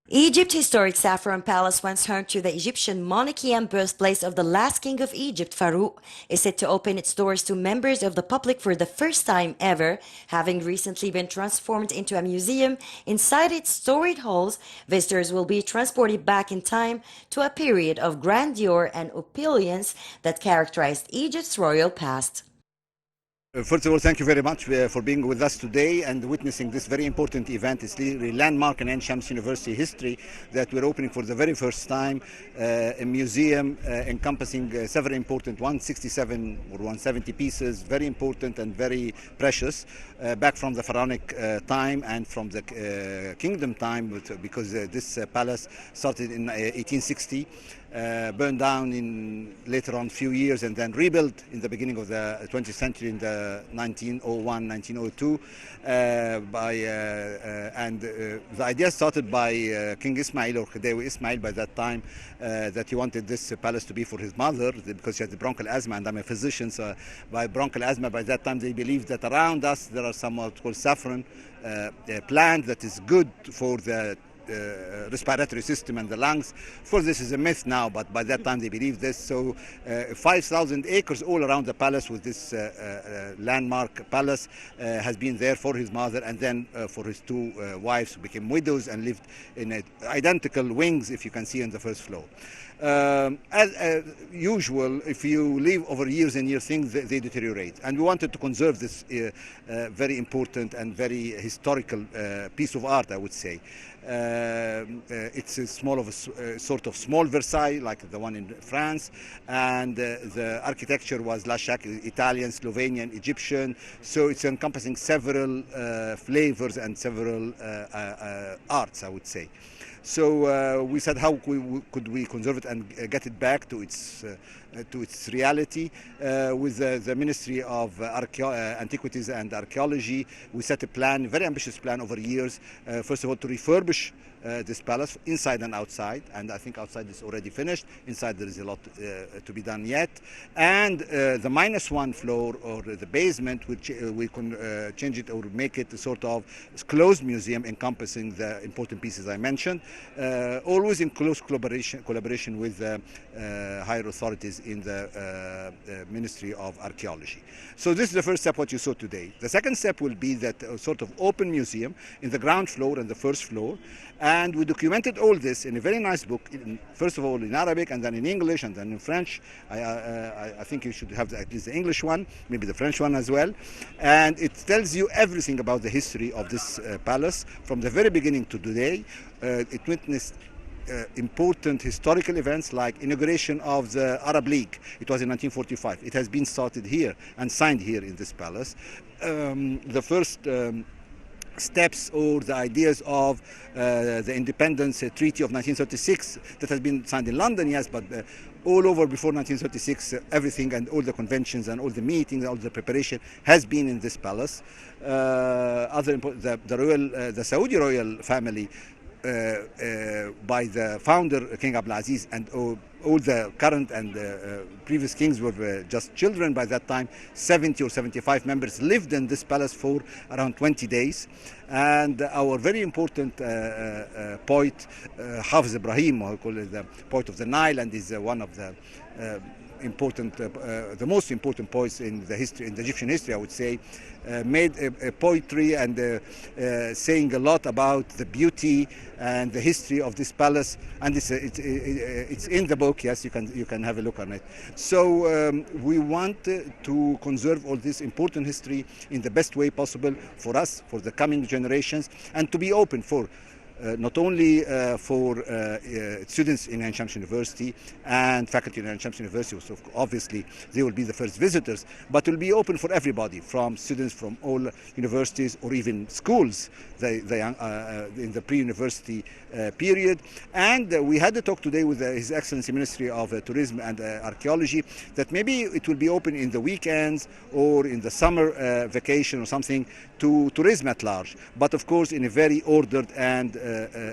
Egypt's historic Saffron Palace, once home to the Egyptian monarchy and birthplace of the last king of Egypt, Farouk, is set to open its doors to members of the public for the first time ever, having recently been transformed into a museum. Inside its storied halls, visitors will be transported back in time to a period of grandeur and opulence that characterized Egypt's royal past. First of all, thank you very much for being with us today and witnessing this very important event. It's really a landmark in Ain Shams University history that we're opening for the very first time a museum encompassing several important 167 or 170 pieces, very important and very precious, back from the pharaonic time and from the kingdom time, because this palace started in 1860. Burned down in later on few years and then rebuilt in the beginning of the 20th century in the 1901, 1902 the idea started by King Ismail or Khedive Ismail by that time, that he wanted this palace to be for his mother because she had the bronchial asthma, and I'm a physician, so by bronchial asthma by that time they believed that around us there are some what called saffron plant that is good for the respiratory system and the lungs. Of course, this is a myth now, but by that time they believed this. So 5,000 acres all around the palace with this landmark palace has been there for his mother and then for his two wives who became widows and lived in identical wings, if you can see on the first floor. As usual, if you live over years and years, things they deteriorate, and we wanted to conserve this very important and very historical piece of art, I would say. It's a sort of small Versailles, like the one in France, and the architecture was La Shack, Italian, Slovenian, Egyptian, so it's encompassing several flavors and several arts, I would say. So we said, how could we conserve it and get it back to its reality? With the Ministry of Antiquities and Archaeology, we set a plan, a very ambitious plan over years. First of all, to refurbish this palace inside and outside, and I think outside is already finished. Inside there is a lot to be done yet, and the -1 floor or the basement, which we can change it or make it a sort of closed museum encompassing the important pieces I mentioned, always in close collaboration with higher authorities in the Ministry of Archaeology. So this is the first step, what you saw today. The second step will be that sort of open museum in the ground floor and the first floor, and we documented all this in a very nice book, first of all in Arabic and then in English and then in French. I think you should have at least the English one, maybe the French one as well, and it tells you everything about the history of this palace from the very beginning to today. It witnessed important historical events like inauguration of the Arab League. It was in 1945. It has been started here and signed here in this palace. The first steps or the ideas of the independence treaty of 1936 that has been signed in London, yes, but all over before 1936, everything and all the conventions and all the meetings, all the preparation has been in this palace. The Saudi royal family, by the founder King Abdulaziz, and all the current and previous kings were just children by that time. 70 or 75 members lived in this palace for around 20 days. And our very important poet, Hafiz Ibrahim, who call it the poet of the Nile, and is one of the the most important poets in the history, in the Egyptian history, I would say, made a poetry and saying a lot about the beauty and the history of this palace, and it's in the book. Yes, you can have a look on it. So we want to conserve all this important history in the best way possible for us, for the coming generations, and to be open for not only for students in Ain Shams University and faculty in Ain Shams University, so obviously they will be the first visitors, but it will be open for everybody, from students from all universities or even schools in the pre-university period. And we had a talk today with His Excellency Ministry of Tourism and Archaeology that maybe it will be open in the weekends or in the summer vacation or something to tourism at large, but of course in a very ordered and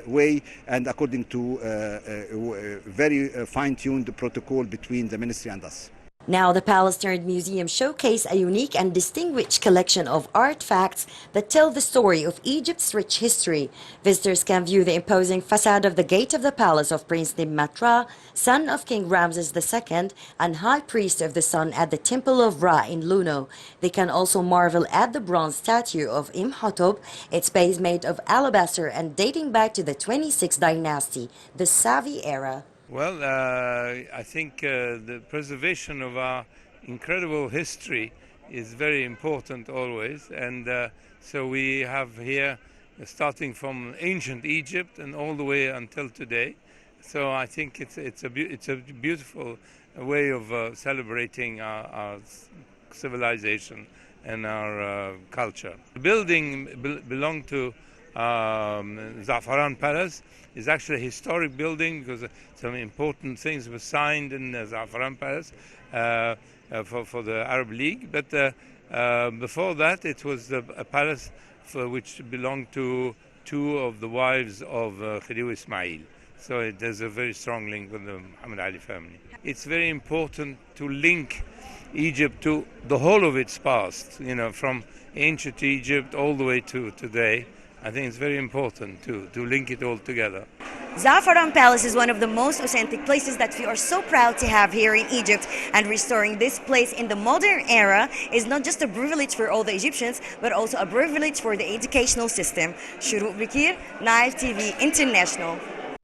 way and according to a very fine-tuned protocol between the ministry and us. Now, the Palace turned Museum showcase a unique and distinguished collection of artifacts that tell the story of Egypt's rich history. Visitors can view the imposing facade of the Gate of the Palace of Prince Nimatra, son of King Ramses II and High Priest of the Sun at the Temple of Ra in Luno. They can also marvel at the bronze statue of Imhotep, its base made of alabaster and dating back to the 26th dynasty, the Savi era. Well, I think the preservation of our incredible history is very important always, and so we have here, starting from ancient Egypt and all the way until today. So I think it's a beautiful way of celebrating our civilization and our culture. The building belonged to Za'afaran Palace. Is actually a historic building because some important things were signed in the Za'afaran Palace for the Arab League. But before that, it was a palace which belonged to two of the wives of Khedive Ismail. So there's a very strong link with the Muhammad Ali family. It's very important to link Egypt to the whole of its past, you know, from ancient Egypt all the way to today. I think it's very important to link it all together. Za'afaran Palace is one of the most authentic places that we are so proud to have here in Egypt, and restoring this place in the modern era is not just a privilege for all the Egyptians, but also a privilege for the educational system. Shorouk Bekir, Nile TV International.